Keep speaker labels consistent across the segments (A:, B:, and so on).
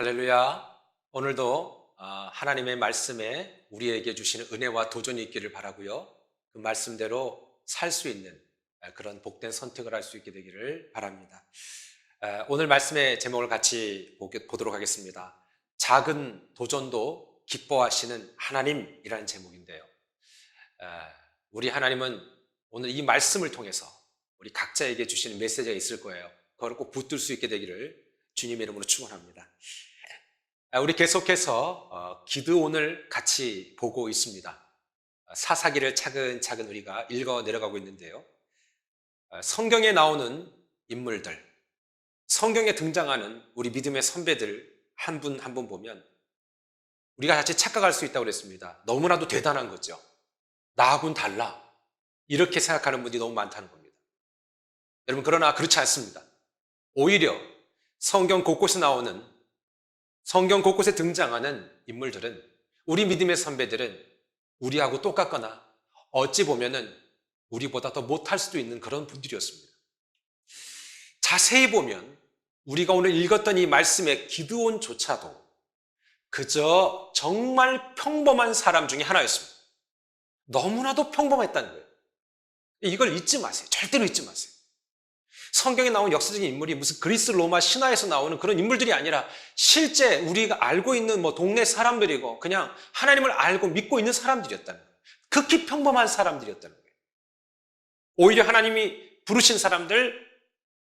A: 할렐루야. 오늘도 하나님의 말씀에 우리에게 주시는 은혜와 도전이 있기를 바라고요. 그 말씀대로 살 수 있는 그런 복된 선택을 할 수 있게 되기를 바랍니다. 오늘 말씀의 제목을 같이 보도록 하겠습니다. 작은 도전도 기뻐하시는 하나님이라는 제목인데요. 우리 하나님은 오늘 이 말씀을 통해서 우리 각자에게 주시는 메시지가 있을 거예요. 그걸 꼭 붙들 수 있게 되기를 주님의 이름으로 축원합니다. 우리 계속해서 기드온을 같이 보고 있습니다. 사사기를 차근차근 우리가 읽어 내려가고 있는데요. 성경에 나오는 인물들, 성경에 등장하는 우리 믿음의 선배들 한 분 한 분 보면 우리가 같이 착각할 수 있다고 그랬습니다. 너무나도 대단한 거죠. 나하고는 달라. 이렇게 생각하는 분들이 너무 많다는 겁니다. 여러분, 그러나 그렇지 않습니다. 오히려 성경 곳곳에 등장하는 인물들은, 우리 믿음의 선배들은 우리하고 똑같거나 어찌 보면은 우리보다 더 못할 수도 있는 그런 분들이었습니다. 자세히 보면 우리가 오늘 읽었던 이 말씀의 기드온조차도 그저 정말 평범한 사람 중에 하나였습니다. 너무나도 평범했다는 거예요. 이걸 잊지 마세요. 절대로 잊지 마세요. 성경에 나온 역사적인 인물이 무슨 그리스 로마 신화에서 나오는 그런 인물들이 아니라 실제 우리가 알고 있는 동네 사람들이고 그냥 하나님을 알고 믿고 있는 사람들이었다는 거예요. 극히 평범한 사람들이었다는 거예요. 오히려 하나님이 부르신 사람들,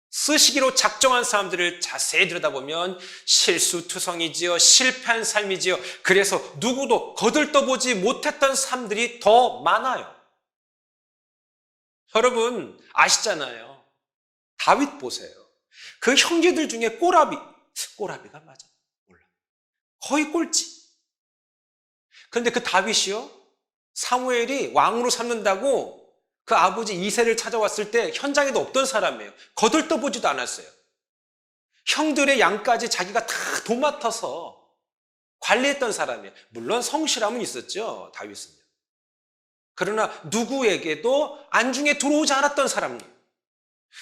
A: 쓰시기로 작정한 사람들을 자세히 들여다보면 실수투성이지요, 실패한 삶이지요. 그래서 누구도 거들떠보지 못했던 삶들이 더 많아요. 여러분 아시잖아요. 다윗 보세요. 그 형제들 중에 꼬라비가 맞아? 몰라. 거의 꼴찌. 그런데 그 다윗이요, 사무엘이 왕으로 삼는다고 그 아버지 이새를 찾아왔을 때 현장에도 없던 사람이에요. 거들떠보지도 않았어요. 형들의 양까지 자기가 다 도맡아서 관리했던 사람이에요. 물론 성실함은 있었죠, 다윗은요. 그러나 누구에게도 안중에 들어오지 않았던 사람이에요.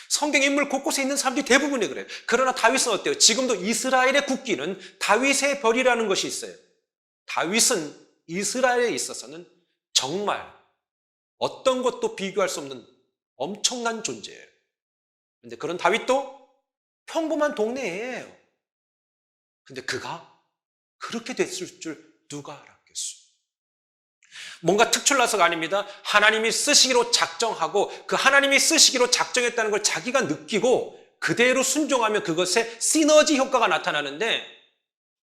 A: 성경 인물 곳곳에 있는 사람들이 대부분이 그래요. 그러나 다윗은 어때요? 지금도 이스라엘의 국기는 다윗의 별이라는 것이 있어요. 다윗은 이스라엘에 있어서는 정말 어떤 것도 비교할 수 없는 엄청난 존재예요. 그런데 그런 다윗도 평범한 동네예요. 근데 그가 그렇게 됐을 줄 누가 알았겠어요? 뭔가 특출나서가 아닙니다. 하나님이 쓰시기로 작정하고 그 하나님이 쓰시기로 작정했다는 걸 자기가 느끼고 그대로 순종하면 그것에 시너지 효과가 나타나는데,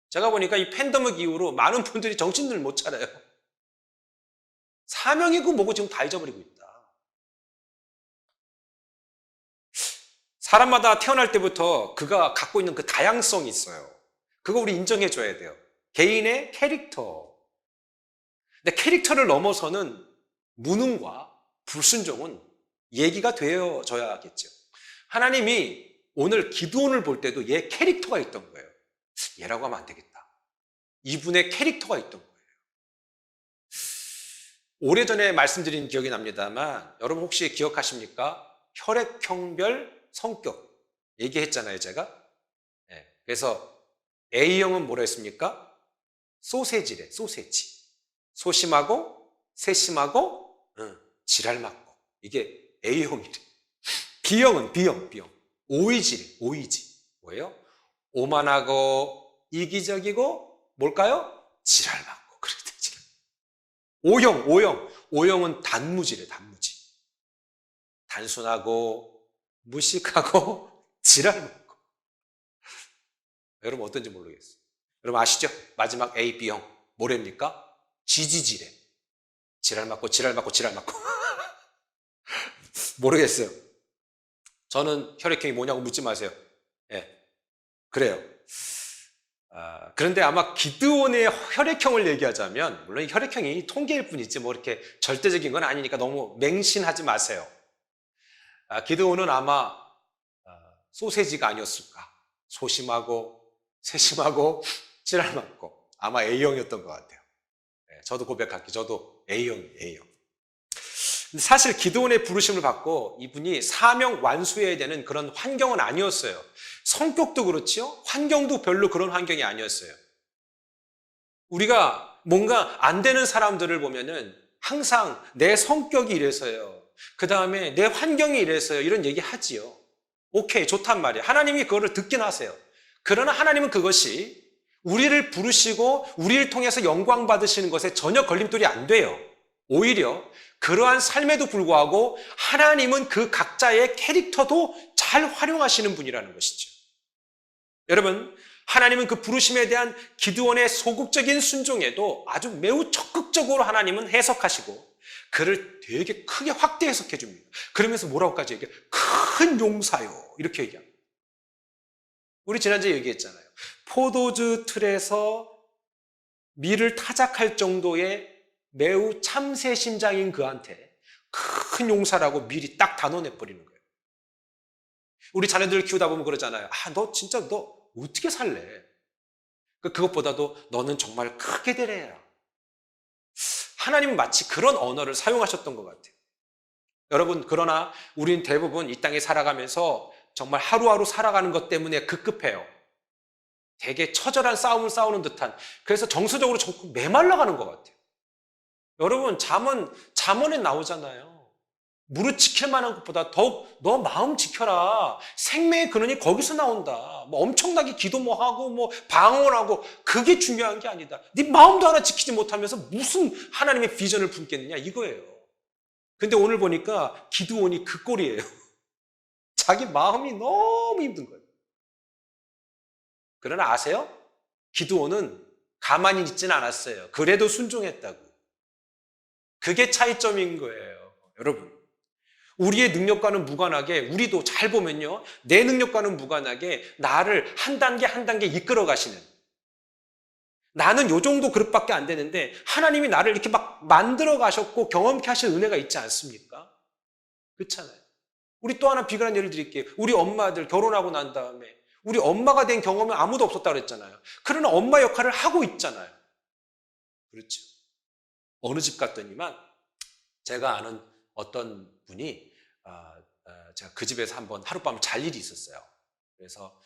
A: 제가 보니까 이 팬데믹 이후로 많은 분들이 정신을 못 차려요. 사명이고 뭐고 지금 다 잊어버리고 있다. 사람마다 태어날 때부터 그가 갖고 있는 그 다양성이 있어요. 그거 우리 인정해 줘야 돼요. 개인의 캐릭터. 근데 캐릭터를 넘어서는 무능과 불순종은 얘기가 되어져야겠죠. 하나님이 오늘 기드온을 볼 때도 얘 캐릭터가 있던 거예요. 얘라고 하면 안 되겠다. 이분의 캐릭터가 있던 거예요. 오래전에 말씀드린 기억이 납니다만 여러분 혹시 기억하십니까? 혈액형별 성격 얘기했잖아요, 제가. 네. 그래서 A형은 뭐라 했습니까? 소세지래, 소세지. 소심하고 세심하고 지랄 맞고, 이게 A형이래. B형은 B형. 오이지래, 오이지. 뭐예요? 오만하고 이기적이고 뭘까요? 지랄 맞고. 그렇게 되지. O형은 단무지래, 단무지. 단순하고 무식하고 지랄 맞고. 여러분 어떤지 모르겠어요. 여러분 아시죠? 마지막 A, B형 뭐랍니까? 지지지래. 지랄 맞고. 모르겠어요. 저는 혈액형이 뭐냐고 묻지 마세요. 예, 그래요. 그런데 아마 기드온의 혈액형을 얘기하자면, 물론 혈액형이 통계일 뿐이지 뭐 이렇게 절대적인 건 아니니까 너무 맹신하지 마세요. 기드온은 아마 소세지가 아니었을까. 소심하고 세심하고 지랄 맞고 아마 A형이었던 것 같아요. 저도 고백할게요. 저도 A형이에요. A형. 근데 사실 기드온의 부르심을 받고 이분이 사명 완수해야 되는 그런 환경은 아니었어요. 성격도 그렇지요. 환경도 별로 그런 환경이 아니었어요. 우리가 뭔가 안 되는 사람들을 보면은 항상 내 성격이 이래서요. 그 다음에 내 환경이 이래서요. 이런 얘기 하지요. 오케이, 좋단 말이에요. 하나님이 그거를 듣긴 하세요. 그러나 하나님은 그것이 우리를 부르시고 우리를 통해서 영광 받으시는 것에 전혀 걸림돌이 안 돼요. 오히려 그러한 삶에도 불구하고 하나님은 그 각자의 캐릭터도 잘 활용하시는 분이라는 것이죠. 여러분, 하나님은 그 부르심에 대한 기드온의 소극적인 순종에도 아주 매우 적극적으로 하나님은 해석하시고 그를 되게 크게 확대 해석해 줍니다. 그러면서 뭐라고까지 얘기해요? 큰 용사요. 이렇게 얘기합니다. 우리 지난주에 얘기했잖아요. 포도주 틀에서 밀을 타작할 정도의 매우 참새심장인 그한테 큰 용사라고 미리 딱 단언해버리는 거예요. 우리 자녀들 키우다 보면 그러잖아요. 너 진짜 너 어떻게 살래? 그것보다도 너는 정말 크게 되래야. 하나님은 마치 그런 언어를 사용하셨던 것 같아요. 여러분, 그러나 우리는 대부분 이 땅에 살아가면서 정말 하루하루 살아가는 것 때문에 급급해요. 되게 처절한 싸움을 싸우는 듯한, 그래서 정서적으로 자꾸 메말라가는 것 같아요. 여러분, 잠언에 나오잖아요. 무릇 지킬 만한 것보다 더욱 너 마음 지켜라. 생명의 근원이 거기서 나온다. 뭐 엄청나게 기도 뭐 하고 뭐 방언하고 그게 중요한 게 아니다. 네 마음도 하나 지키지 못하면서 무슨 하나님의 비전을 품겠느냐 이거예요. 근데 오늘 보니까 기드온이 그 꼴이에요. 자기 마음이 너무 힘든 거예요. 그러나 아세요? 기드온은 가만히 있지는 않았어요. 그래도 순종했다고. 그게 차이점인 거예요. 여러분, 우리의 능력과는 무관하게, 우리도 잘 보면요, 내 능력과는 무관하게 나를 한 단계 한 단계 이끌어 가시는, 나는 요 정도 그릇밖에 안 되는데 하나님이 나를 이렇게 막 만들어 가셨고 경험케 하실 은혜가 있지 않습니까? 그렇잖아요. 우리 또 하나 비근한 예를 드릴게요. 우리 엄마들 결혼하고 난 다음에 우리 엄마가 된 경험은 아무도 없었다고 그랬잖아요. 그러나 엄마 역할을 하고 있잖아요. 그렇죠. 어느 집 갔더니만 제가 아는 어떤 분이 제가 그 집에서 한번 하룻밤을 잘 일이 있었어요. 그래서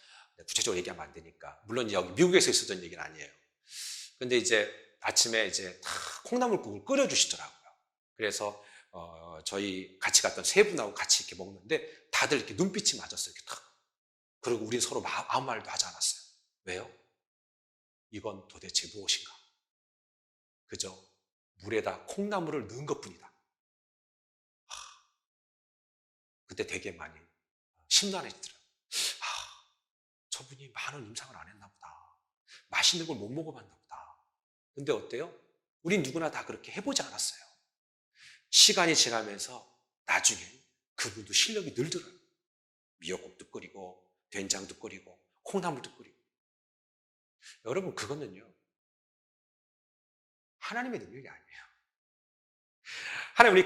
A: 구체적으로 얘기하면 안 되니까, 물론 여기 미국에서 있었던 얘기는 아니에요. 근데 이제 아침에 이제 다 콩나물국을 끓여주시더라고요. 그래서 저희 같이 갔던 세 분하고 같이 이렇게 먹는데 다들 이렇게 눈빛이 맞았어요. 이렇게 탁. 그리고 우린 서로 아무 말도 하지 않았어요. 왜요? 이건 도대체 무엇인가? 그저 물에다 콩나물을 넣은 것뿐이다. 그때 되게 많이 심란해지더라고요. 저분이 많은 임상을 안 했나 보다. 맛있는 걸 못 먹어봤나 보다. 근데 어때요? 우린 누구나 다 그렇게 해보지 않았어요. 시간이 지나면서 나중엔 그분도 실력이 늘더라고요. 미역국도 끓이고 된장도 끓이고 콩나물도 끓이고. 여러분, 그거는요, 하나님의 능력이 아니에요. 하나님,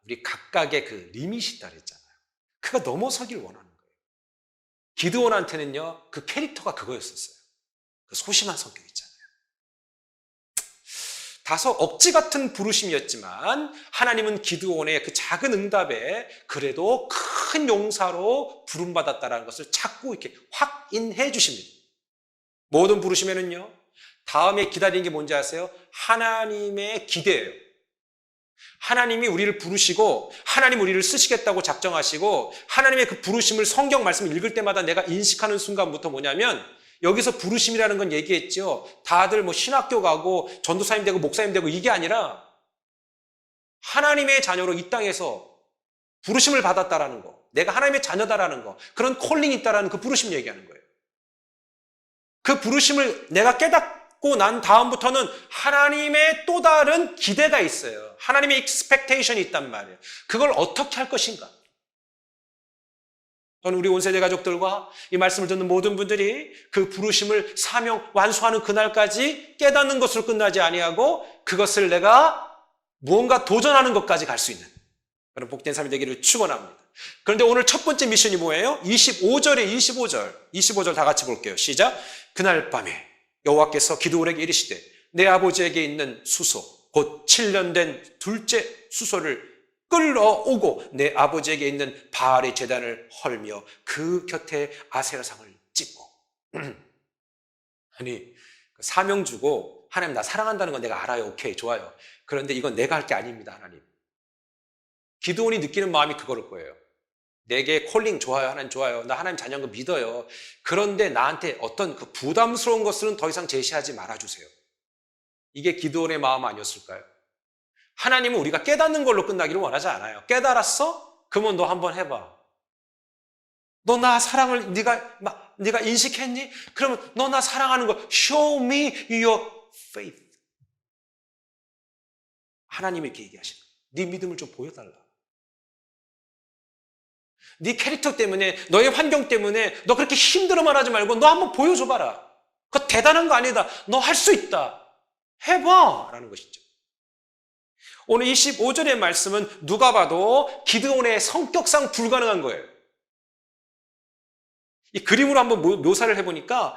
A: 우리 각각의 그 리밋이 있다 그랬잖아요. 그가 넘어서길 원하는 거예요. 기드온한테는요, 그 캐릭터가 그거였었어요. 그 소심한 성격 있잖아요. 다소 억지 같은 부르심이었지만 하나님은 기드온의 그 작은 응답에 그래도 큰 용사로 부름받았다는 것을 자꾸 이렇게 확인해 주십니다. 모든 부르심에는요, 다음에 기다리는 게 뭔지 아세요? 하나님의 기대예요. 하나님이 우리를 부르시고 하나님 우리를 쓰시겠다고 작정하시고 하나님의 그 부르심을 성경 말씀을 읽을 때마다 내가 인식하는 순간부터 뭐냐면, 여기서 부르심이라는 건 얘기했죠. 다들 뭐 신학교 가고 전도사님 되고 목사님 되고 이게 아니라 하나님의 자녀로 이 땅에서 부르심을 받았다라는 거, 내가 하나님의 자녀다라는 거, 그런 콜링이 있다라는 그 부르심 얘기하는 거예요. 그 부르심을 내가 깨닫고 난 다음부터는 하나님의 또 다른 기대가 있어요. 하나님의 익스펙테이션이 있단 말이에요. 그걸 어떻게 할 것인가? 저는 우리 온세대 가족들과 이 말씀을 듣는 모든 분들이 그 부르심을 사명 완수하는 그날까지 깨닫는 것으로 끝나지 아니하고 그것을 내가 무언가 도전하는 것까지 갈 수 있는 그런 복된 삶이 되기를 축원합니다. 그런데 오늘 첫 번째 미션이 뭐예요? 25절 다 같이 볼게요. 시작. 그날 밤에 여호와께서 기드온에게 이르시되 내 아버지에게 있는 수소 곧 7년 된 둘째 수소를 끌어오고 내 아버지에게 있는 바알의 제단을 헐며 그 곁에 아세라상을 찍고. 아니, 사명 주고 하나님 나 사랑한다는 건 내가 알아요. 오케이, 좋아요. 그런데 이건 내가 할 게 아닙니다, 하나님. 기드온이 느끼는 마음이 그거일 거예요. 내게 콜링 좋아요, 하나님 좋아요. 나 하나님 자녀인 거 믿어요. 그런데 나한테 어떤 그 부담스러운 것은 더 이상 제시하지 말아주세요. 이게 기드온의 마음 아니었을까요? 하나님은 우리가 깨닫는 걸로 끝나기를 원하지 않아요. 깨달았어? 그러면 너 한번 해봐. 너 나 사랑을 네가 인식했니? 그러면 너 나 사랑하는 거 show me your faith. 하나님이 이렇게 얘기하시는 거예요. 네 믿음을 좀 보여달라. 네 캐릭터 때문에, 너의 환경 때문에 너 그렇게 힘들어만 하지 말고 너 한번 보여줘봐라. 그거 대단한 거 아니다. 너 할 수 있다. 해봐. 라는 것이죠. 오늘 25절의 말씀은 누가 봐도 기드온의 성격상 불가능한 거예요. 이 그림으로 한번 묘사를 해보니까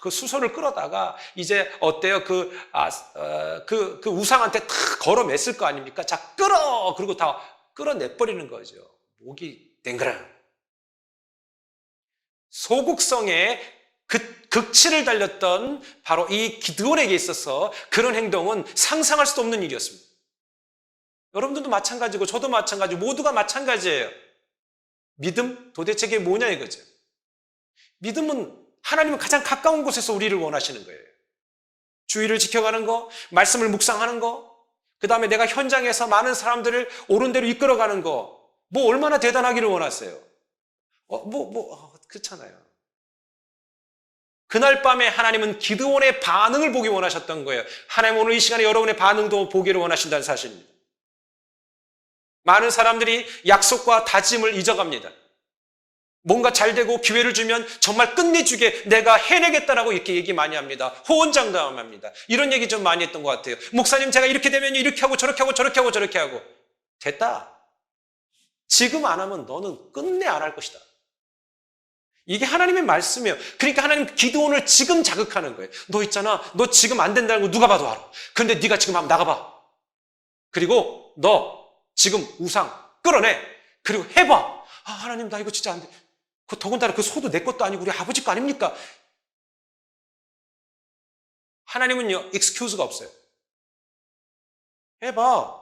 A: 그 수소를 끌어다가 이제 어때요? 그 우상한테 탁 걸어맸을 거 아닙니까? 자, 끌어! 그리고 다 끌어내버리는 거죠. 목이 댕그랑. 소극성의 극치를 달렸던 바로 이 기드온에게 있어서 그런 행동은 상상할 수도 없는 일이었습니다. 여러분들도 마찬가지고 저도 마찬가지고 모두가 마찬가지예요. 믿음? 도대체 이게 뭐냐 이거죠. 믿음은 하나님은 가장 가까운 곳에서 우리를 원하시는 거예요. 주의를 지켜가는 거, 말씀을 묵상하는 거, 그 다음에 내가 현장에서 많은 사람들을 옳은 대로 이끌어가는 거, 뭐 얼마나 대단하기를 원하세요? 그렇잖아요. 그날 밤에 하나님은 기드온의 반응을 보기 원하셨던 거예요. 하나님 오늘 이 시간에 여러분의 반응도 보기를 원하신다는 사실입니다. 많은 사람들이 약속과 다짐을 잊어갑니다. 뭔가 잘 되고 기회를 주면 정말 끝내주게 내가 해내겠다라고 이렇게 얘기 많이 합니다. 호언장담합니다. 이런 얘기 좀 많이 했던 것 같아요. 목사님 제가 이렇게 되면 이렇게 하고 저렇게 하고 저렇게 하고 저렇게 하고. 됐다. 지금 안 하면 너는 끝내 안 할 것이다. 이게 하나님의 말씀이에요. 그러니까 하나님 기드온을 지금 자극하는 거예요. 너 있잖아. 너 지금 안 된다는 거 누가 봐도 알아. 근데 네가 지금 한번 나가봐. 그리고 너 지금 우상 끌어내. 그리고 해봐. 하나님 나 이거 진짜 안 돼. 더군다나 그 소도 내 것도 아니고 우리 아버지 거 아닙니까? 하나님은요, excuse가 없어요. 해봐.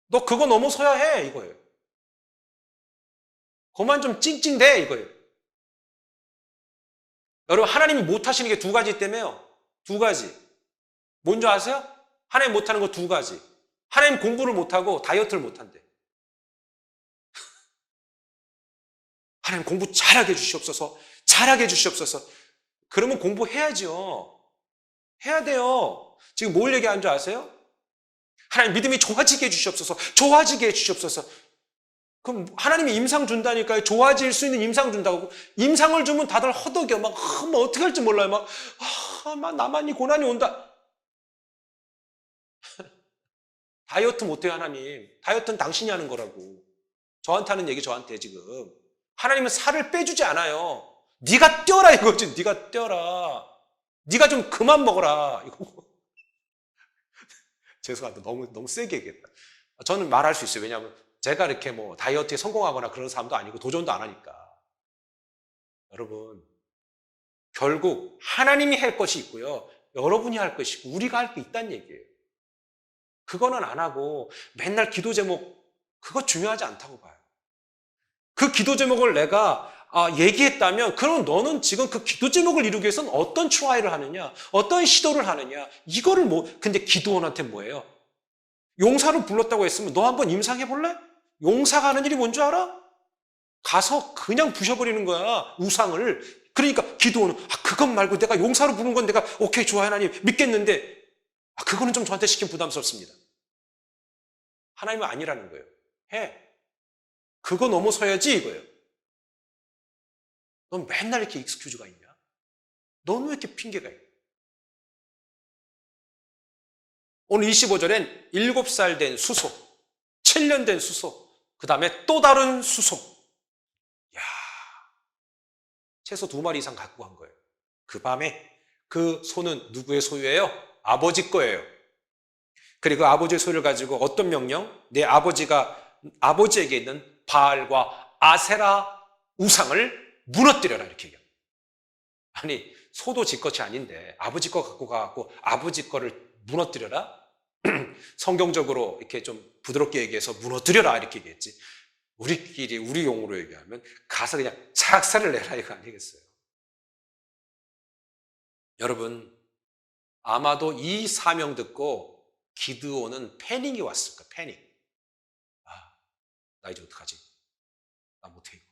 A: 너 그거 넘어서야 해, 이거예요. 그만 좀 찡찡대, 이거예요. 여러분, 하나님이 못하시는 게 두 가지 있다며요. 두 가지. 뭔지 아세요? 하나님 못하는 거 두 가지. 하나님 공부를 못하고 다이어트를 못한대. 하나님 공부 잘하게 해주시옵소서. 잘하게 해주시옵소서. 그러면 공부해야죠. 해야 돼요. 지금 뭘 얘기하는 줄 아세요? 하나님 믿음이 좋아지게 해주시옵소서. 좋아지게 해주시옵소서. 그럼 하나님이 임상 준다니까요. 좋아질 수 있는 임상 준다고. 임상을 주면 다들 허덕여. 막 어떻게 할지 몰라요. 막 나만이 고난이 온다. 다이어트 못해요, 하나님. 다이어트는 당신이 하는 거라고. 저한테 하는 얘기 저한테 지금. 하나님은 살을 빼주지 않아요. 네가 뛰어라 이거지. 네가 뛰어라. 네가 좀 그만 먹어라. 이거. 죄송합니다. 너무 세게 얘기했다. 저는 말할 수 있어요. 왜냐하면 제가 이렇게 뭐 다이어트에 성공하거나 그런 사람도 아니고 도전도 안 하니까. 여러분, 결국 하나님이 할 것이 있고요. 여러분이 할 것이 있고 우리가 할 게 있다는 얘기예요. 그거는 안 하고 맨날 기도 제목 그거 중요하지 않다고 봐요. 그 기도 제목을 내가 얘기했다면 그럼 너는 지금 그 기도 제목을 이루기 위해서는 어떤 트라이를 하느냐, 어떤 시도를 하느냐, 이거를 근데 기도원한테 뭐예요? 용사를 불렀다고 했으면 너 한번 임상해 볼래? 용사가 하는 일이 뭔지 알아? 가서 그냥 부셔버리는 거야, 우상을. 그러니까 기도원은 그것 말고 내가 용사로 부른 건 내가 오케이 좋아요 하나님 믿겠는데 그거는 좀 저한테 시키면 부담스럽습니다. 하나님은 아니라는 거예요. 해. 그거 넘어서야지 이거예요. 넌 맨날 이렇게 익스큐즈가 있냐? 넌 왜 이렇게 핑계가 있냐? 오늘 25절엔 7살 된 수소, 7년 된 수소, 그 다음에 또 다른 수소. 야, 최소 2마리 이상 갖고 간 거예요. 그 밤에 그 소는 누구의 소유예요? 아버지 거예요. 그리고 아버지의 소유를 가지고 어떤 명령? 내 아버지가 아버지에게 있는 바알과 아세라 우상을 무너뜨려라 이렇게 얘기합니다. 아니 소도 지 것이 아닌데 아버지 거 갖고 가고 아버지 거를 무너뜨려라? 성경적으로 이렇게 좀 부드럽게 얘기해서 무너뜨려라 이렇게 얘기했지. 우리끼리 우리 용어로 얘기하면 가서 그냥 작사를 내라 이거 아니겠어요? 여러분 아마도 이 사명 듣고 기드온은 패닉이 왔을 거야. 패닉. 나 이제 어떡하지? 나 못해 이거.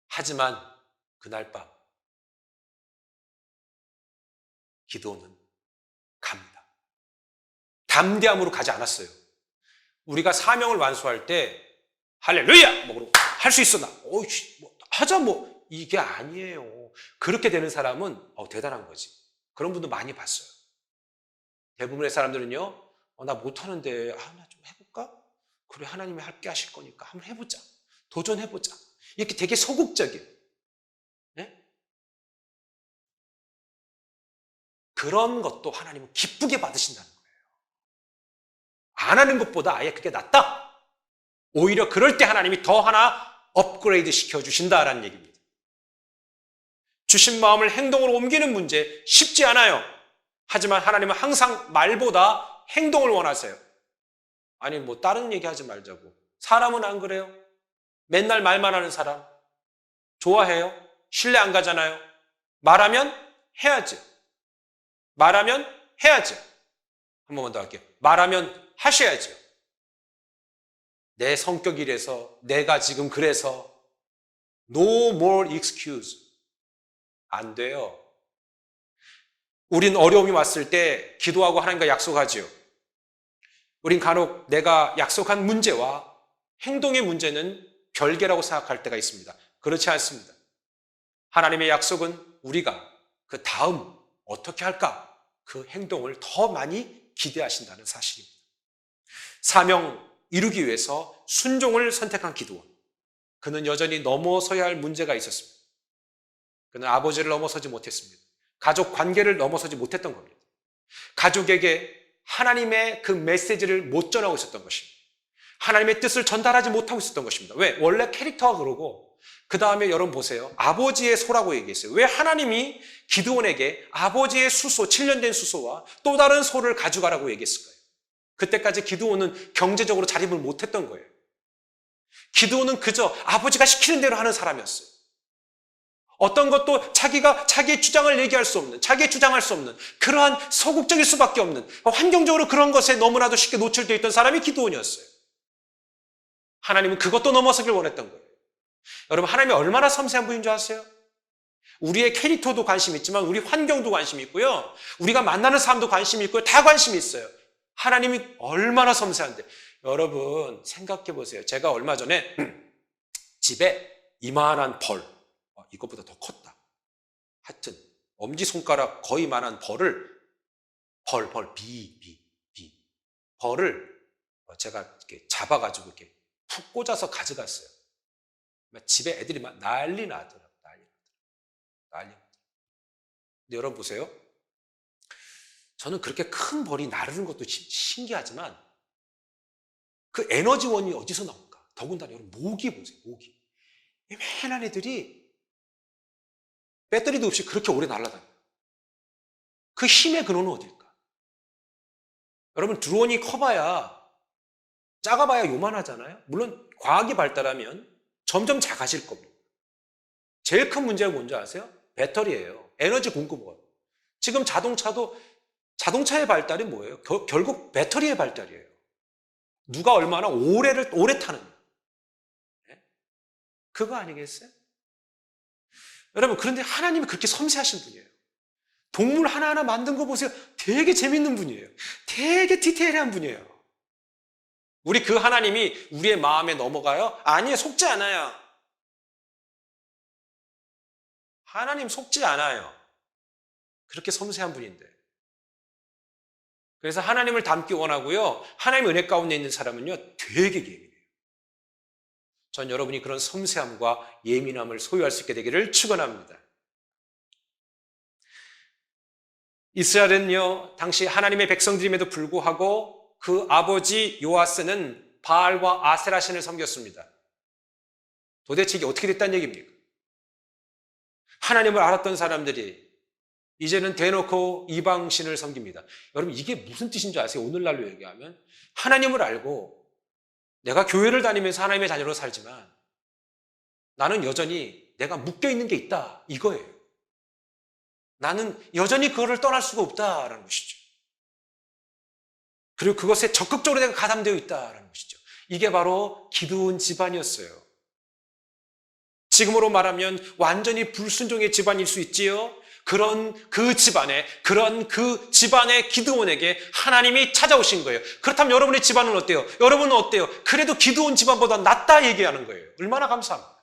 A: 하지만 그날 밤 기드온은 갑니다. 담대함으로 가지 않았어요. 우리가 사명을 완수할 때 할렐루야! 뭐 할 수 있어 나. 하자 뭐 이게 아니에요. 그렇게 되는 사람은 대단한 거지. 그런 분도 많이 봤어요. 대부분의 사람들은요. 나 못하는데 나 좀 해볼까? 그래 하나님이 함께 하실 거니까 한번 해보자. 도전해보자. 이렇게 되게 소극적이에요. 네? 그런 것도 하나님은 기쁘게 받으신다는 거예요. 안 하는 것보다 아예 그게 낫다. 오히려 그럴 때 하나님이 더 하나 업그레이드 시켜주신다라는 얘기입니다. 주신 마음을 행동으로 옮기는 문제 쉽지 않아요. 하지만 하나님은 항상 말보다 행동을 원하세요. 아니 뭐 다른 얘기하지 말자고. 사람은 안 그래요? 맨날 말만 하는 사람 좋아해요? 신뢰 안 가잖아요. 말하면 해야죠. 말하면 해야죠. 한 번만 더 할게요. 말하면 하셔야죠. 내 성격이 이래서 내가 지금 그래서 no more excuse. 안 돼요. 우린 어려움이 왔을 때 기도하고 하나님과 약속하지요. 우린 간혹 내가 약속한 문제와 행동의 문제는 별개라고 생각할 때가 있습니다. 그렇지 않습니다. 하나님의 약속은 우리가 그 다음 어떻게 할까? 그 행동을 더 많이 기대하신다는 사실입니다. 사명 이루기 위해서 순종을 선택한 기드온. 그는 여전히 넘어서야 할 문제가 있었습니다. 그는 아버지를 넘어서지 못했습니다. 가족 관계를 넘어서지 못했던 겁니다. 가족에게 하나님의 그 메시지를 못 전하고 있었던 것입니다. 하나님의 뜻을 전달하지 못하고 있었던 것입니다. 왜? 원래 캐릭터가 그러고 그 다음에 여러분 보세요. 아버지의 소라고 얘기했어요. 왜 하나님이 기드온에게 아버지의 수소, 7년 된 수소와 또 다른 소를 가져가라고 얘기했을까요? 그때까지 기드온은 경제적으로 자립을 못했던 거예요. 기드온은 그저 아버지가 시키는 대로 하는 사람이었어요. 어떤 것도 자기의 주장을 얘기할 수 없는, 자기의 주장할 수 없는 그러한 소극적일 수밖에 없는 환경적으로 그런 것에 너무나도 쉽게 노출되어 있던 사람이 기드온이었어요. 하나님은 그것도 넘어서길 원했던 거예요. 여러분 하나님이 얼마나 섬세한 분인 줄 아세요? 우리의 캐릭터도 관심 있지만 우리 환경도 관심이 있고요. 우리가 만나는 사람도 관심이 있고요. 다 관심이 있어요. 하나님이 얼마나 섬세한데. 여러분 생각해 보세요. 제가 얼마 전에 집에 이만한 벌, 이것보다 더 컸다. 하여튼 엄지손가락 거의 만한 벌을 벌을 제가 이렇게 잡아가지고 이렇게 푹 꽂아서 가져갔어요. 집에 애들이 막 난리 나더라고요. 난리. 근데 여러분 보세요. 저는 그렇게 큰 벌이 나르는 것도 신기하지만 그 에너지원이 어디서 나올까? 더군다나 여러분 모기 보세요. 모기. 이만한 애들이 배터리도 없이 그렇게 오래 날아다녀요. 그 힘의 근원은 어딜까? 여러분 드론이 커봐야 작아봐야 요만하잖아요. 물론 과학이 발달하면 점점 작아질 겁니다. 제일 큰 문제가 뭔지 아세요? 배터리예요. 에너지 공급원. 지금 자동차의 발달이 뭐예요? 결국 배터리의 발달이에요. 누가 얼마나 오래 타느냐. 그거 아니겠어요? 여러분 그런데 하나님이 그렇게 섬세하신 분이에요. 동물 하나하나 만든 거 보세요. 되게 재밌는 분이에요. 되게 디테일한 분이에요. 우리 그 하나님이 우리의 마음에 넘어가요? 아니에요. 속지 않아요. 하나님 속지 않아요. 그렇게 섬세한 분인데. 그래서 하나님을 닮기 원하고요. 하나님의 은혜 가운데 있는 사람은요. 되게 예민해요. 전 여러분이 그런 섬세함과 예민함을 소유할 수 있게 되기를 축원합니다. 이스라엘은요. 당시 하나님의 백성들임에도 불구하고 그 아버지 요아스는 바알과 아세라 신을 섬겼습니다. 도대체 이게 어떻게 됐다는 얘기입니까? 하나님을 알았던 사람들이 이제는 대놓고 이방신을 섬깁니다. 여러분, 이게 무슨 뜻인 줄 아세요? 오늘날로 얘기하면 하나님을 알고 내가 교회를 다니면서 하나님의 자녀로 살지만 나는 여전히 내가 묶여있는 게 있다, 이거예요. 나는 여전히 그거를 떠날 수가 없다라는 것이죠. 그리고 그것에 적극적으로 내가 가담되어 있다라는 것이죠. 이게 바로 기드온 집안이었어요. 지금으로 말하면 완전히 불순종의 집안일 수 있지요. 그런 그 집안의 기드온에게 하나님이 찾아오신 거예요. 그렇다면 여러분의 집안은 어때요? 여러분은 어때요? 그래도 기드온 집안보다 낫다 얘기하는 거예요. 얼마나 감사합니까?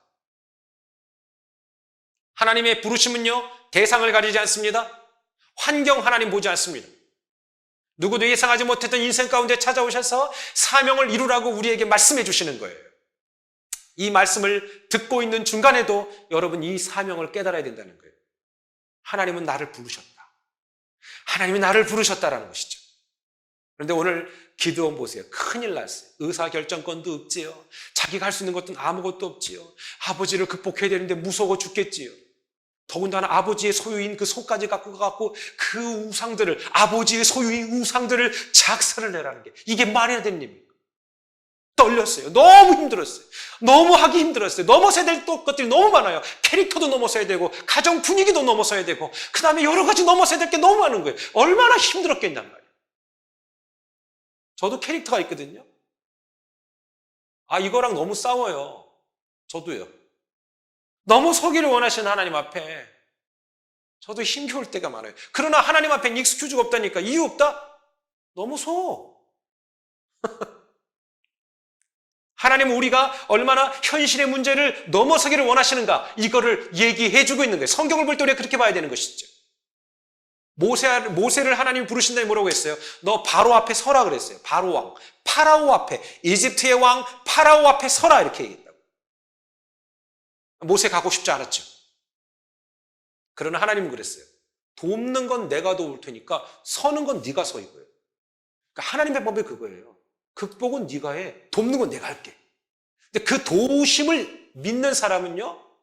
A: 하나님의 부르심은요, 대상을 가리지 않습니다. 환경 하나님 보지 않습니다. 누구도 예상하지 못했던 인생 가운데 찾아오셔서 사명을 이루라고 우리에게 말씀해 주시는 거예요. 이 말씀을 듣고 있는 중간에도 여러분 이 사명을 깨달아야 된다는 거예요. 하나님은 나를 부르셨다. 하나님이 나를 부르셨다라는 것이죠. 그런데 오늘 기드온 보세요. 큰일 났어요. 의사결정권도 없지요. 자기가 할 수 있는 것도 아무것도 없지요. 아버지를 극복해야 되는데 무서워 죽겠지요. 더군다나 아버지의 소유인 그 소까지 갖고 가고 그 우상들을, 아버지의 소유인 우상들을 작사를 내라는 게 이게 말이 되는 일입니까? 떨렸어요. 너무 힘들었어요. 너무 하기 힘들었어요. 넘어서야 될 것들이 너무 많아요. 캐릭터도 넘어서야 되고 가정 분위기도 넘어서야 되고 그 다음에 여러 가지 넘어서야 될 게 너무 많은 거예요. 얼마나 힘들었겠냔 말이에요. 저도 캐릭터가 있거든요. 이거랑 너무 싸워요. 저도요. 너무 서기를 원하시는 하나님 앞에 저도 힘겨울 때가 많아요. 그러나 하나님 앞엔 익스큐즈가 없다니까. 이유 없다? 너무 서. 하나님은 우리가 얼마나 현실의 문제를 넘어서기를 원하시는가, 이거를 얘기해주고 있는 거예요. 성경을 볼 때 우리가 그렇게 봐야 되는 것이죠. 모세를 하나님이 부르신다니 뭐라고 했어요? 너 바로 앞에 서라 그랬어요. 바로 왕. 파라오 앞에, 이집트의 왕 파라오 앞에 서라 이렇게 얘기했다고. 모세 가고 싶지 않았죠. 그러나 하나님은 그랬어요. 돕는 건 내가 도울 테니까 서는 건 네가 서 이거예요. 그러니까 하나님의 법이 그거예요. 극복은 네가 해. 돕는 건 내가 할게. 근데 그 도우심을 믿는 사람은요,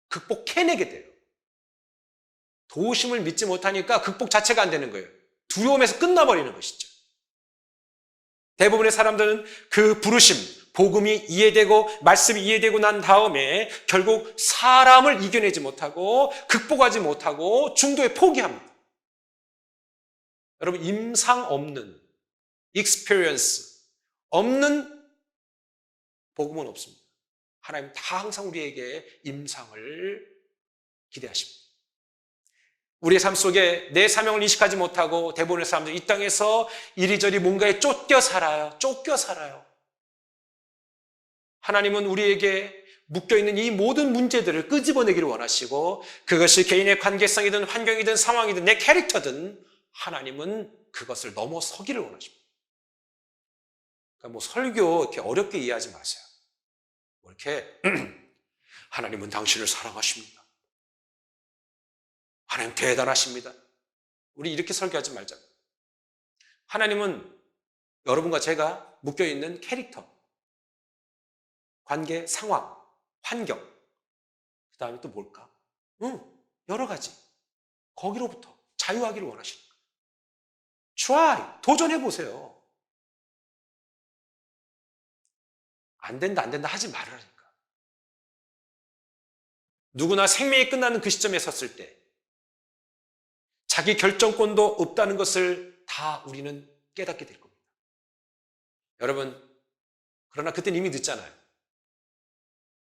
A: 극복해내게 돼요. 도우심을 믿지 못하니까 극복 자체가 안 되는 거예요. 두려움에서 끝나버리는 것이죠. 대부분의 사람들은 그 부르심, 복음이 이해되고 말씀이 이해되고 난 다음에 결국 사람을 이겨내지 못하고 극복하지 못하고 중도에 포기합니다. 여러분, 임상 없는 experience 없는 복음은 없습니다. 하나님 다 항상 우리에게 임상을 기대하십니다. 우리의 삶 속에 내 사명을 인식하지 못하고 대부분의 사람들이 이 땅에서 이리저리 뭔가에 쫓겨 살아요. 쫓겨 살아요. 하나님은 우리에게 묶여있는 이 모든 문제들을 끄집어내기를 원하시고 그것이 개인의 관계성이든 환경이든 상황이든 내 캐릭터든 하나님은 그것을 넘어서기를 원하십니다. 그러니까 설교 이렇게 어렵게 이해하지 마세요. 이렇게 하나님은 당신을 사랑하십니다. 하나님 대단하십니다. 우리 이렇게 설교하지 말자고. 하나님은 여러분과 제가 묶여있는 캐릭터, 관계, 상황, 환경, 그 다음에 또 뭘까? 여러 가지. 거기로부터 자유하기를 원하시는 거예요. try, 도전해보세요. 안 된다 하지 말으라니까. 누구나 생명이 끝나는 그 시점에 섰을 때 자기 결정권도 없다는 것을 다 우리는 깨닫게 될 겁니다. 여러분, 그러나 그때는 이미 늦잖아요.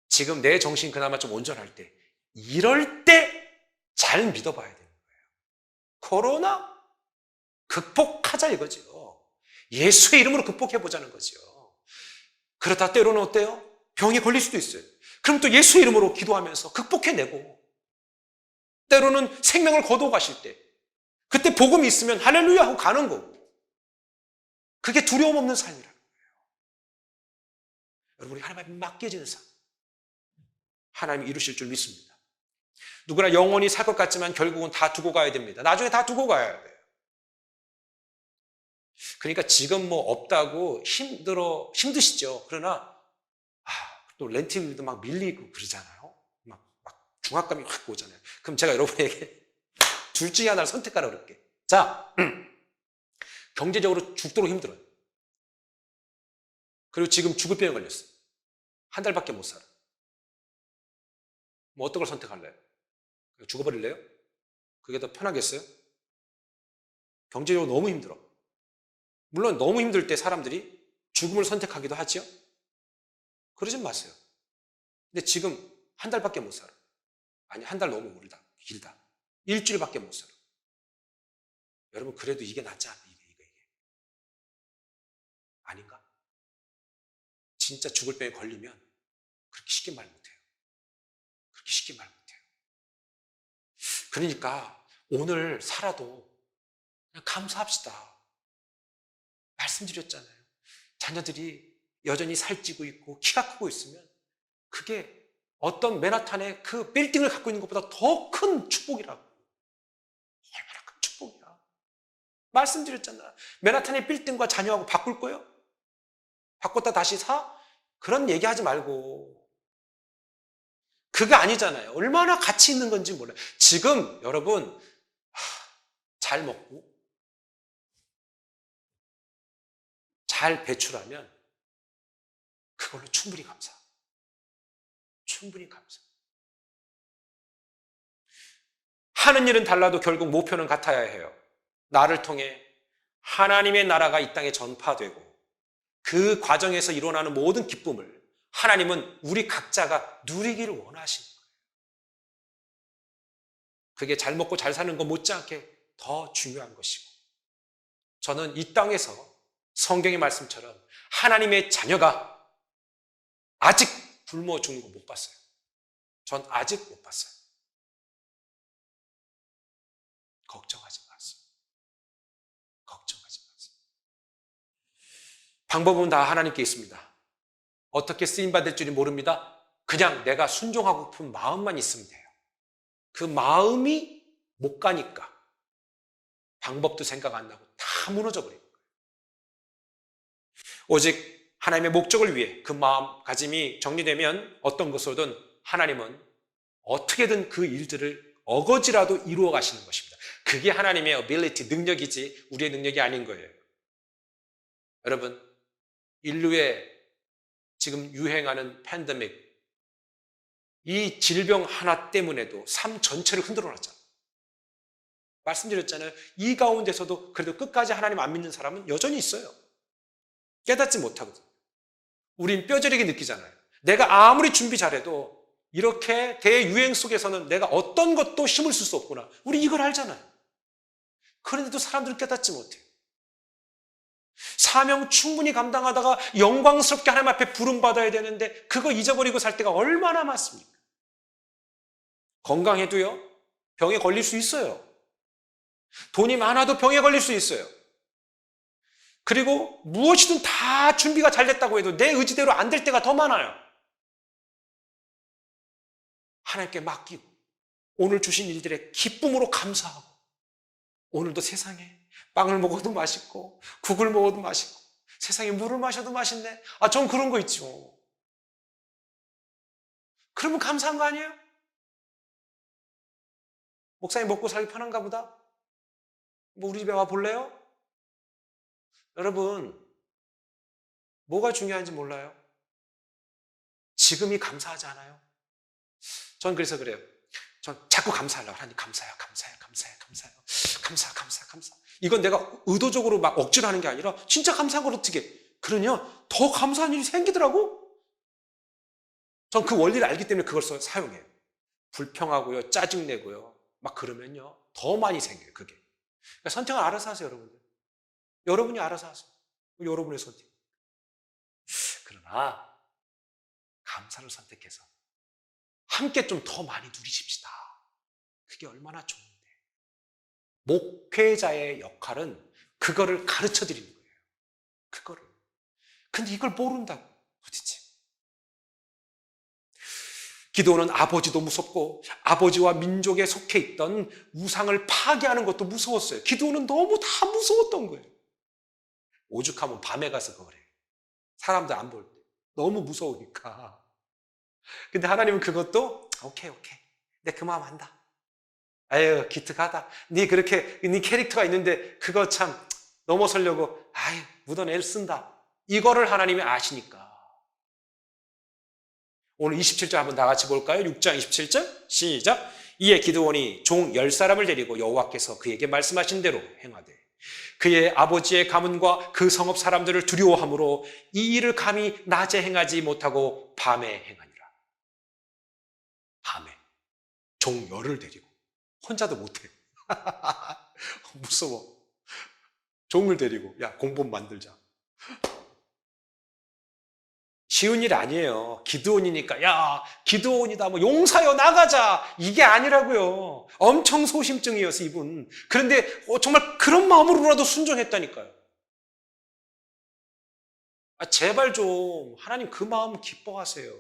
A: 지금 내 정신 그나마 좀 온전할 때, 이럴 때 잘 믿어봐야 되는 거예요. 코로나 극복하자 이거죠. 예수의 이름으로 극복해보자는 거죠. 그러다 때로는 어때요? 병이 걸릴 수도 있어요. 그럼 또 예수의 이름으로 기도하면서 극복해내고, 때로는 생명을 거두어 가실 때 그때 복음이 있으면 할렐루야 하고 가는 거고, 그게 두려움 없는 삶이라는 거예요. 여러분, 우리 하나님 앞에 맡겨지는 삶, 하나님이 이루실 줄 믿습니다. 누구나 영원히 살 것 같지만 결국은 다 두고 가야 됩니다. 나중에 다 두고 가야 돼요. 그러니까 지금 뭐 없다고 힘드시죠. 그러나 또 렌트비도 막 밀리고 그러잖아요. 막 중압감이 확 오잖아요. 그럼 제가 여러분에게 둘 중에 하나를 선택하라 그럴게. 자, 경제적으로 죽도록 힘들어요. 그리고 지금 죽을 병에 걸렸어요. 한 달밖에 못 살아. 뭐 어떤 걸 선택할래요? 죽어버릴래요? 그게 더 편하겠어요? 경제적으로 너무 힘들어. 물론 너무 힘들 때 사람들이 죽음을 선택하기도 하죠. 그러진 마세요. 근데 지금 한 달밖에 못 살아. 아니, 한 달 너무 길다. 일주일밖에 못 살아. 여러분, 그래도 이게 낫지 않아? 이게. 아닌가? 진짜 죽을 병에 걸리면 그렇게 쉽게 말 못해요. 그렇게 쉽게 말 못해요. 그러니까 오늘 살아도 그냥 감사합시다. 말씀드렸잖아요. 자녀들이 여전히 살찌고 있고 키가 크고 있으면 그게 어떤 맨하탄의 그 빌딩을 갖고 있는 것보다 더 큰 축복이라고. 얼마나 큰 축복이야. 말씀드렸잖아. 맨하탄의 빌딩과 자녀하고 바꿀 거예요? 바꿨다 다시 사? 그런 얘기하지 말고. 그게 아니잖아요. 얼마나 가치 있는 건지 몰라요. 지금 여러분 잘 먹고 잘 배출하면 그걸로 충분히 감사. 충분히 감사. 하는 일은 달라도 결국 목표는 같아야 해요. 나를 통해 하나님의 나라가 이 땅에 전파되고 그 과정에서 일어나는 모든 기쁨을 하나님은 우리 각자가 누리기를 원하시는 거예요. 그게 잘 먹고 잘 사는 것 못지않게 더 중요한 것이고, 저는 이 땅에서 성경의 말씀처럼 하나님의 자녀가 아직 굶어 죽는 거 못 봤어요. 전 아직 못 봤어요. 걱정하지 마세요. 걱정하지 마세요. 방법은 다 하나님께 있습니다. 어떻게 쓰임받을 줄이 모릅니다. 그냥 내가 순종하고픈 마음만 있으면 돼요. 그 마음이 못 가니까 방법도 생각 안 나고 다 무너져 버리는 거예요. 오직 하나님의 목적을 위해 그 마음가짐이 정리되면 어떤 것으로든 하나님은 어떻게든 그 일들을 어거지라도 이루어 가시는 것입니다. 그게 하나님의 ability, 능력이지 우리의 능력이 아닌 거예요. 여러분, 인류의 지금 유행하는 팬데믹, 이 질병 하나 때문에도 삶 전체를 흔들어 놨잖아요. 말씀드렸잖아요. 이 가운데서도 그래도 끝까지 하나님 안 믿는 사람은 여전히 있어요. 깨닫지 못하거든요. 우린 뼈저리게 느끼잖아요. 내가 아무리 준비 잘해도 이렇게 대유행 속에서는 내가 어떤 것도 힘을 쓸 수 없구나. 우리 이걸 알잖아요. 그런데도 사람들은 깨닫지 못해요. 사명 충분히 감당하다가 영광스럽게 하나님 앞에 부름받아야 되는데 그거 잊어버리고 살 때가 얼마나 많습니까? 건강해도요, 병에 걸릴 수 있어요. 돈이 많아도 병에 걸릴 수 있어요. 그리고 무엇이든 다 준비가 잘 됐다고 해도 내 의지대로 안 될 때가 더 많아요. 하나님께 맡기고 오늘 주신 일들의 기쁨으로 감사하고 오늘도 세상에 빵을 먹어도 맛있고 국을 먹어도 맛있고 세상에 물을 마셔도 맛있네. 전 그런 거 있죠. 그러면 감사한 거 아니에요? 목사님 먹고 살기 편한가 보다? 뭐 우리 집에 와 볼래요? 여러분, 뭐가 중요한지 몰라요? 지금이 감사하지 않아요? 전 그래서 그래요. 전 자꾸 감사하려고. 하나님 감사해요. 감사. 이건 내가 의도적으로 막 억지로 하는 게 아니라 진짜 감사한 걸 어떻게. 그러냐? 더 감사한 일이 생기더라고. 전 그 원리를 알기 때문에 그걸 사용해요. 불평하고요. 짜증내고요. 막 그러면요. 더 많이 생겨요. 그게. 그러니까 선택을 알아서 하세요. 여러분들. 여러분이 알아서 하세요. 여러분의 선택. 그러나 감사를 선택해서 함께 좀 더 많이 누리십시다. 그게 얼마나 좋은데. 목회자의 역할은 그거를 가르쳐 드리는 거예요. 그거를. 근데 이걸 모른다고, 도대체. 기도는 아버지도 무섭고 아버지와 민족에 속해 있던 우상을 파괴하는 것도 무서웠어요. 기도는 너무 다 무서웠던 거예요. 오죽하면 밤에 가서 그래. 사람들 안 볼 때. 너무 무서우니까. 근데 하나님은 그것도 오케이. 내 그 마음 안다. 아유, 기특하다. 네 캐릭터가 있는데 그거 참 넘어서려고 아유, 묻어낼 쓴다. 이거를 하나님이 아시니까. 오늘 27절 한번 다 같이 볼까요? 6장 27절 시작. 이에 기드온이 종 10사람을 데리고 여호와께서 그에게 말씀하신 대로 행하되 그의 아버지의 가문과 그 성읍 사람들을 두려워함으로 이 일을 감히 낮에 행하지 못하고 밤에 행하니라. 밤에 종 10을 데리고 혼자도 못해. 무서워. 종을 데리고 야 공범 만들자. 쉬운 일 아니에요. 기드온이니까 야 기드온이다 뭐 용사여 나가자 이게 아니라고요. 엄청 소심증이었어 이분. 그런데 정말 그런 마음으로라도 순종했다니까요. 제발 좀 하나님 그 마음 기뻐하세요.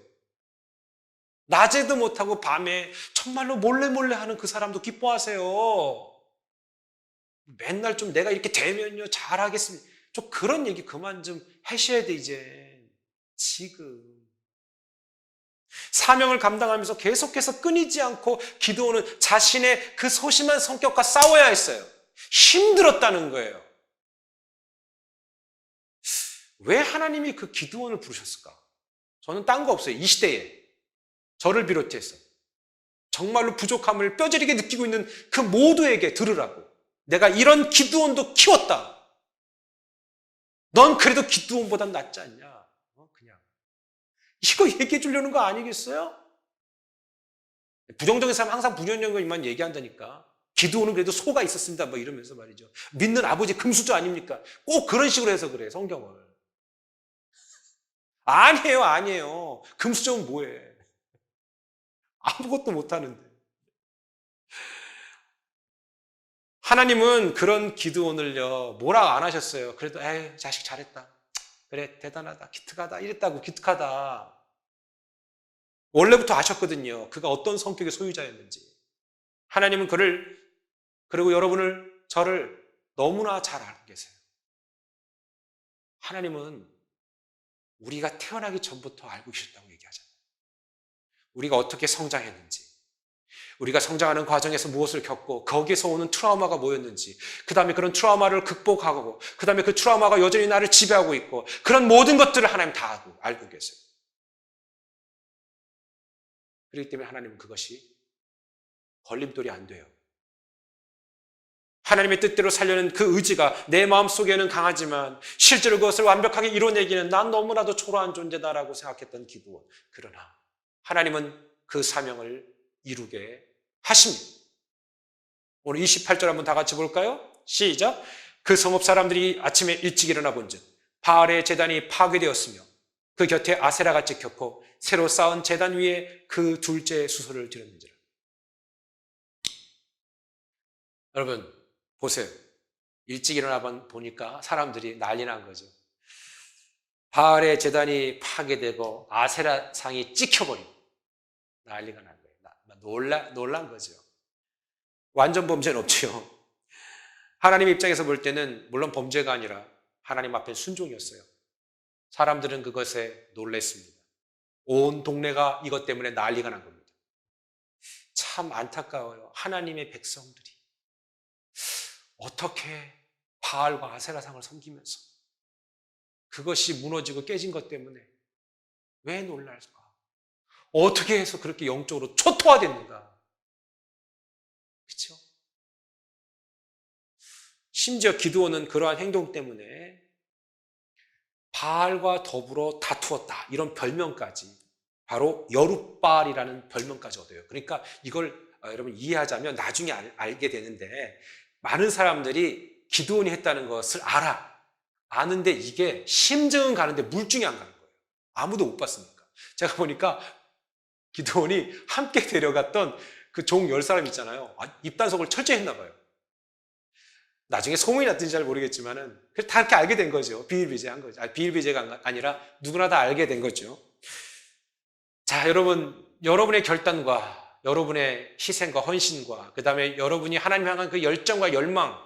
A: 낮에도 못하고 밤에 정말로 몰래 하는 그 사람도 기뻐하세요. 맨날 좀 내가 이렇게 되면요 잘하겠습니다. 좀 그런 얘기 그만 좀 하셔야 돼 이제. 지금 사명을 감당하면서 계속해서 끊이지 않고 기드온은 자신의 그 소심한 성격과 싸워야 했어요. 힘들었다는 거예요. 왜 하나님이 그 기드온을 부르셨을까? 저는 딴 거 없어요. 이 시대에 저를 비롯해서 정말로 부족함을 뼈저리게 느끼고 있는 그 모두에게 들으라고. 내가 이런 기드온도 키웠다. 넌 그래도 기드온보단 낫지 않냐? 그냥 이거 얘기해 주려는 거 아니겠어요? 부정적인 사람 항상 부정적인 것만 얘기한다니까. 기드온은 그래도 소가 있었습니다. 뭐 이러면서 말이죠. 믿는 아버지 금수저 아닙니까? 꼭 그런 식으로 해서 그래 성경을. 아니에요. 금수저는 뭐해? 아무것도 못하는데. 하나님은 그런 기드온을요 뭐라 안 하셨어요. 그래도 에이 자식 잘했다. 그래 대단하다. 기특하다. 이랬다고 기특하다. 원래부터 아셨거든요. 그가 어떤 성격의 소유자였는지. 하나님은 그를 그리고 여러분을 저를 너무나 잘 알고 계세요. 하나님은 우리가 태어나기 전부터 알고 계셨다고 얘기하잖아요. 우리가 어떻게 성장했는지, 우리가 성장하는 과정에서 무엇을 겪고 거기에서 오는 트라우마가 뭐였는지, 그 다음에 그런 트라우마를 극복하고 그 다음에 그 트라우마가 여전히 나를 지배하고 있고 그런 모든 것들을 하나님 다 알고 계세요. 그렇기 때문에 하나님은 그것이 걸림돌이 안 돼요. 하나님의 뜻대로 살려는 그 의지가 내 마음속에는 강하지만 실제로 그것을 완벽하게 이뤄내기는 난 너무나도 초라한 존재다라고 생각했던 기드온. 그러나 하나님은 그 사명을 이루게 하십니다. 오늘 28절 한번 다 같이 볼까요? 시작. 그 성읍 사람들이 아침에 일찍 일어나 본즉 바알의 제단이 파괴되었으며 그 곁에 아세라가 찍혔고 새로 쌓은 제단 위에 그 둘째 수소를 드렸는지라. 여러분 보세요. 일찍 일어나 보니까 사람들이 난리 난 거죠. 바알의 제단이 파괴되고 아세라 상이 찍혀버리고 난리가 난 거예요. 놀란 거죠. 완전 범죄는 없죠. 하나님 입장에서 볼 때는 물론 범죄가 아니라 하나님 앞에 순종이었어요. 사람들은 그것에 놀랬습니다. 온 동네가 이것 때문에 난리가 난 겁니다. 참 안타까워요. 하나님의 백성들이 어떻게 바알과 아세라상을 섬기면서 그것이 무너지고 깨진 것 때문에 왜 놀랄까? 어떻게 해서 그렇게 영적으로 초토화됐는가? 그렇죠? 심지어 기드온은 그러한 행동 때문에 바알과 더불어 다투었다. 이런 별명까지 바로 여룻바알이라는 별명까지 얻어요. 그러니까 이걸 여러분 이해하자면 나중에 알게 되는데 많은 사람들이 기드온이 했다는 것을 아는데 이게 심증은 가는데 물증이 안 가는 거예요. 아무도 못 봤으니까. 제가 보니까 기드온이 함께 데려갔던 그 종 10사람 있잖아요. 입단속을 철저히 했나 봐요. 나중에 소문이 났든지 잘 모르겠지만은 다 이렇게 알게 된 거죠. 비일비재한 거죠. 비일비재가 아니라 누구나 다 알게 된 거죠. 자, 여러분의 결단과 여러분의 희생과 헌신과 그 다음에 여러분이 하나님 향한 그 열정과 열망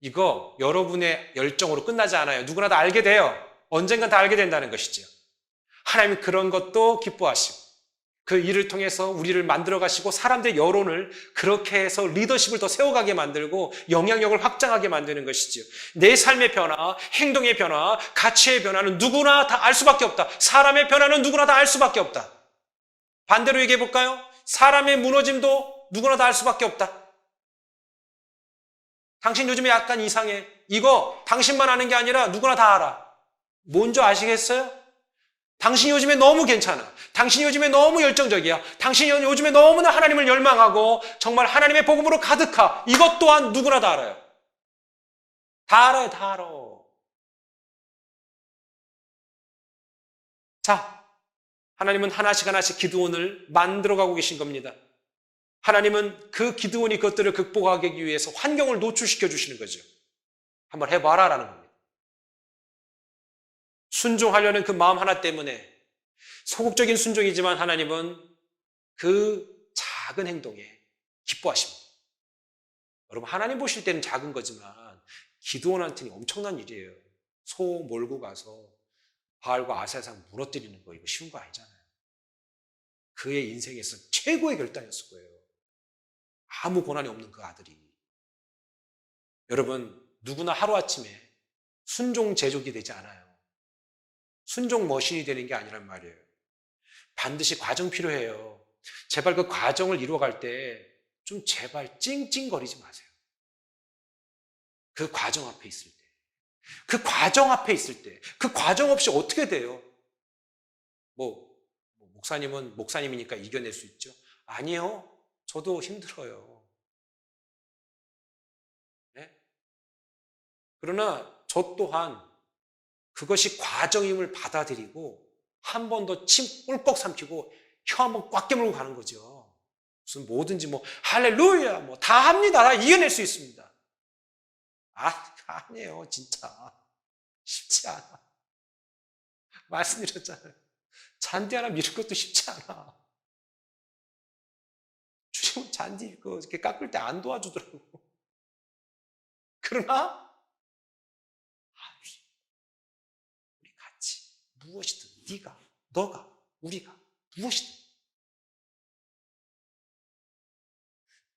A: 이거 여러분의 열정으로 끝나지 않아요. 누구나 다 알게 돼요. 언젠간 다 알게 된다는 것이죠. 하나님은 그런 것도 기뻐하시고 그 일을 통해서 우리를 만들어 가시고 사람들의 여론을 그렇게 해서 리더십을 더 세워가게 만들고 영향력을 확장하게 만드는 것이지요. 내 삶의 변화, 행동의 변화, 가치의 변화는 누구나 다 알 수밖에 없다. 사람의 변화는 누구나 다 알 수밖에 없다. 반대로 얘기해 볼까요? 사람의 무너짐도 누구나 다 알 수밖에 없다. 당신 요즘에 약간 이상해. 이거 당신만 아는 게 아니라 누구나 다 알아. 뭔지 아시겠어요? 당신이 요즘에 너무 괜찮아. 당신이 요즘에 너무 열정적이야. 당신이 요즘에 너무나 하나님을 열망하고 정말 하나님의 복음으로 가득하. 이것 또한 누구나 다 알아요. 다 알아요. 다 알아. 자, 하나님은 하나씩 하나씩 기드온을 만들어가고 계신 겁니다. 하나님은 그 기드온이 그것들을 극복하기 위해서 환경을 노출시켜 주시는 거죠. 한번 해봐라 라는 겁니다. 순종하려는 그 마음 하나 때문에 소극적인 순종이지만 하나님은 그 작은 행동에 기뻐하십니다. 여러분 하나님 보실 때는 작은 거지만 기드온한테는 엄청난 일이에요. 소 몰고 가서 바알과 아세상 무너뜨리는 거 이거 쉬운 거 아니잖아요. 그의 인생에서 최고의 결단이었을 거예요. 아무 고난이 없는 그 아들이. 여러분 누구나 하루아침에 순종 제족이 되지 않아요. 순종 머신이 되는 게 아니란 말이에요. 반드시 과정 필요해요. 제발 그 과정을 이루어갈 때 좀 제발 찡찡거리지 마세요. 그 과정 앞에 있을 때. 그 과정 앞에 있을 때. 그 과정 없이 어떻게 돼요? 목사님은 목사님이니까 이겨낼 수 있죠? 아니요. 저도 힘들어요. 네? 그러나 저 또한 그것이 과정임을 받아들이고 한 번 더 침 꿀꺽 삼키고 혀 한 번 꽉 깨물고 가는 거죠. 무슨 뭐든지 할렐루야 다 합니다. 다 이겨낼 수 있습니다. 아니에요. 진짜 쉽지 않아. 말씀드렸잖아요. 잔디 하나 밀을 것도 쉽지 않아. 주님은 잔디 이렇게 깎을 때 안 도와주더라고. 그러나 우리 같이 무엇이든 네가, 너가, 우리가 무엇이든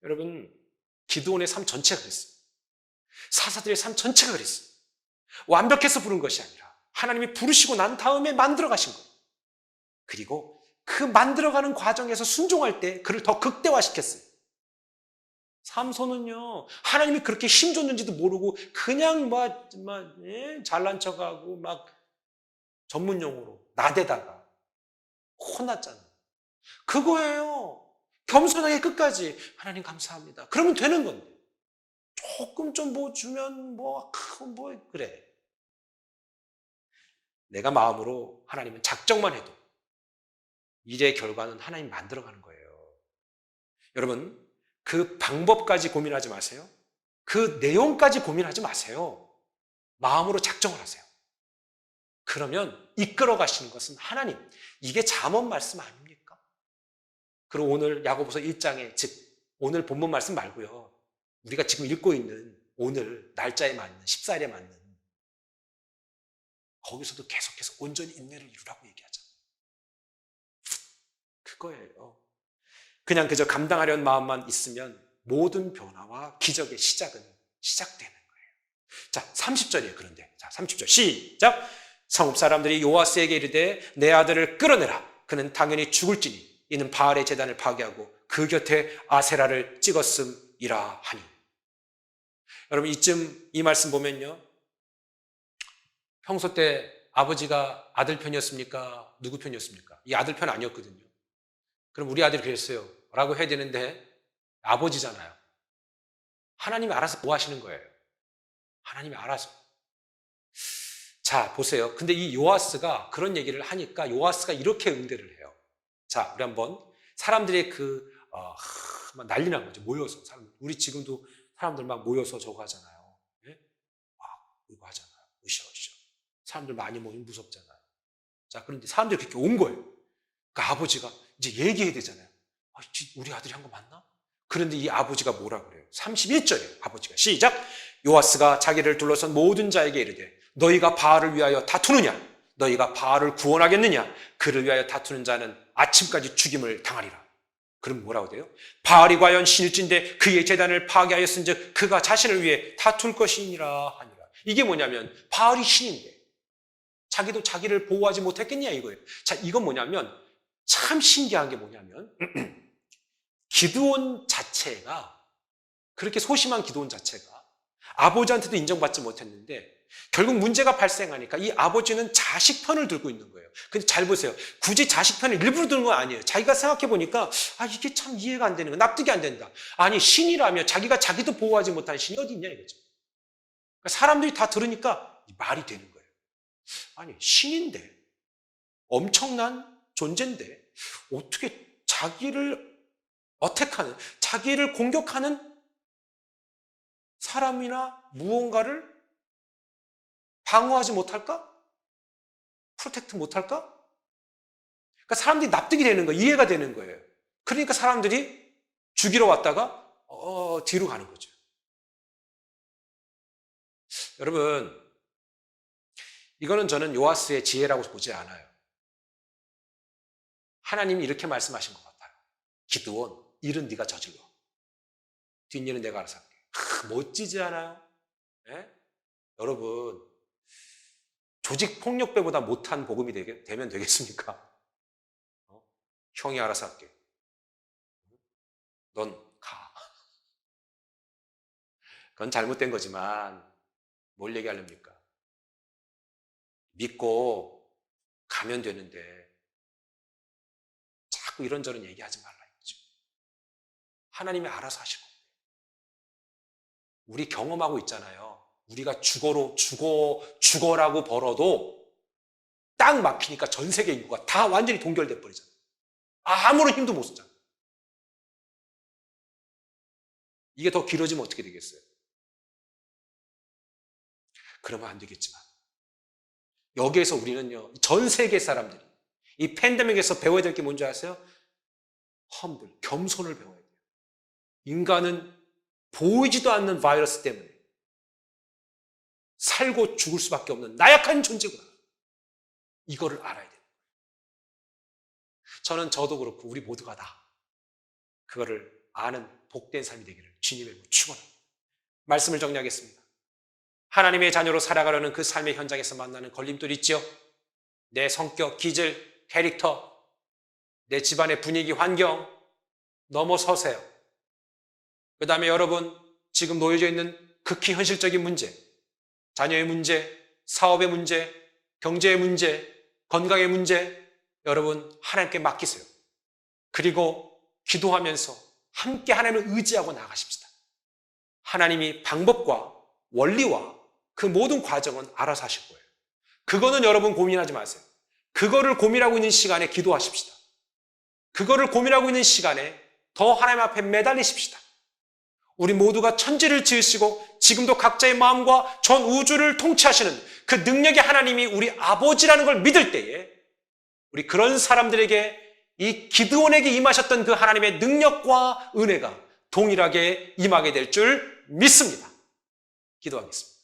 A: 여러분 기드온의 삶 전체가 그랬어요. 사사들의 삶 전체가 그랬어요. 완벽해서 부른 것이 아니라 하나님이 부르시고 난 다음에 만들어 가신 거예요. 그리고 그 만들어가는 과정에서 순종할 때 그를 더 극대화시켰어요. 삼손은요, 하나님이 그렇게 힘줬는지도 모르고 그냥 잘난 척하고 전문용어로 나대다가 혼났잖아요. 그거예요. 겸손하게 끝까지 하나님 감사합니다. 그러면 되는 건데. 조금 좀 주면 그래. 내가 마음으로 하나님은 작정만 해도 일의 결과는 하나님 만들어가는 거예요. 여러분 그 방법까지 고민하지 마세요. 그 내용까지 고민하지 마세요. 마음으로 작정을 하세요. 그러면 이끌어 가시는 것은 하나님. 이게 잠언 말씀 아닙니까? 그리고 오늘 야고보서 1장에 즉 오늘 본문 말씀 말고요. 우리가 지금 읽고 있는 오늘 날짜에 맞는 14일에 맞는 거기서도 계속해서 온전히 인내를 이루라고 얘기하잖아요. 그거예요. 그냥 그저 감당하려는 마음만 있으면 모든 변화와 기적의 시작은 시작되는 거예요. 자, 30절이에요. 그런데 자, 30절 시작. 성읍 사람들이 요아스에게 이르되 내 아들을 끌어내라. 그는 당연히 죽을지니 이는 바알의 제단을 파괴하고 그 곁에 아세라를 찍었음이라 하니. 여러분 이쯤 이 말씀 보면요. 평소 때 아버지가 아들 편이었습니까? 누구 편이었습니까? 이 아들 편 아니었거든요. 그럼 우리 아들이 그랬어요. 라고 해야 되는데 아버지잖아요. 하나님이 알아서 뭐 하시는 거예요? 하나님이 알아서. 자, 보세요. 근데 이 요아스가 그런 얘기를 하니까 요아스가 이렇게 응대를 해요. 자, 우리 한번 사람들의 막 난리 난 거죠. 모여서. 우리 지금도 사람들 막 모여서 저거 하잖아요. 예? 이거 하잖아요. 으쌰으쌰. 사람들 많이 모이면 무섭잖아요. 자, 그런데 사람들이 그렇게 온 거예요. 그러니까 아버지가 이제 얘기해야 되잖아요. 우리 아들이 한 거 맞나? 그런데 이 아버지가 뭐라 그래요? 31절이에요. 아버지가 시작. 요아스가 자기를 둘러선 모든 자에게 이르되 너희가 바알을 위하여 다투느냐? 너희가 바알을 구원하겠느냐? 그를 위하여 다투는 자는 아침까지 죽임을 당하리라. 그럼 뭐라고 돼요? 바알이 과연 신일진데 그의 재단을 파괴하였은즉 그가 자신을 위해 다툴 것이니라 하니라. 이게 뭐냐면 바알이 신인데 자기도 자기를 보호하지 못했겠냐 이거예요. 자, 이건 뭐냐면 참 신기한 게 뭐냐면 기드온 자체가 그렇게 소심한 기드온 자체가 아버지한테도 인정받지 못했는데 결국 문제가 발생하니까 이 아버지는 자식 편을 들고 있는 거예요. 근데 잘 보세요. 굳이 자식 편을 일부러 드는 건 아니에요. 자기가 생각해 보니까 이게 참 이해가 안 되는 거야. 납득이 안 된다. 아니 신이라며 자기가 자기도 보호하지 못한 신이 어디 있냐 이거죠. 그러니까 사람들이 다 들으니까 말이 되는 거예요. 아니 신인데 엄청난 존재인데 어떻게 자기를 어택하는 자기를 공격하는 사람이나 무언가를 방어하지 못할까? 프로텍트 못할까? 그러니까 사람들이 납득이 되는 거예요. 이해가 되는 거예요. 그러니까 사람들이 죽이러 왔다가 뒤로 가는 거죠. 여러분, 이거는 저는 요아스의 지혜라고 보지 않아요. 하나님이 이렇게 말씀하신 것 같아요. 기드온, 일은 네가 저질러. 뒷일은 내가 알아서 할게. 멋지지 않아요? 네? 여러분, 조직폭력배보다 못한 복음이 되면 되겠습니까? 형이 알아서 할게. 넌 가. 그건 잘못된 거지만 뭘 얘기하렵니까? 믿고 가면 되는데 자꾸 이런저런 얘기하지 말라 이거죠. 하나님이 알아서 하실 겁니다. 우리 경험하고 있잖아요. 우리가 죽어라고 벌어도 딱 막히니까 전 세계 인구가 다 완전히 동결돼 버리잖아요. 아무런 힘도 못 쓰잖아요. 이게 더 길어지면 어떻게 되겠어요? 그러면 안 되겠지만 여기에서 우리는요, 전 세계 사람들이 이 팬데믹에서 배워야 될 게 뭔지 아세요? 험블, 겸손을 배워야 돼요. 인간은 보이지도 않는 바이러스 때문에 살고 죽을 수밖에 없는 나약한 존재구나. 이거를 알아야 돼요. 저도 그렇고 우리 모두가 다 그거를 아는 복된 삶이 되기를 주님의 축원합니다. 말씀을 정리하겠습니다. 하나님의 자녀로 살아가려는 그 삶의 현장에서 만나는 걸림돌이 있죠. 내 성격, 기질, 캐릭터, 내 집안의 분위기, 환경 넘어서세요. 그 다음에 여러분 지금 놓여져 있는 극히 현실적인 문제, 자녀의 문제, 사업의 문제, 경제의 문제, 건강의 문제 여러분 하나님께 맡기세요. 그리고 기도하면서 함께 하나님을 의지하고 나아가십시다. 하나님이 방법과 원리와 그 모든 과정은 알아서 하실 거예요. 그거는 여러분 고민하지 마세요. 그거를 고민하고 있는 시간에 기도하십시다. 그거를 고민하고 있는 시간에 더 하나님 앞에 매달리십시다. 우리 모두가 천지를 지으시고 지금도 각자의 마음과 전 우주를 통치하시는 그 능력의 하나님이 우리 아버지라는 걸 믿을 때에 우리 그런 사람들에게 이 기드온에게 임하셨던 그 하나님의 능력과 은혜가 동일하게 임하게 될 줄 믿습니다. 기도하겠습니다.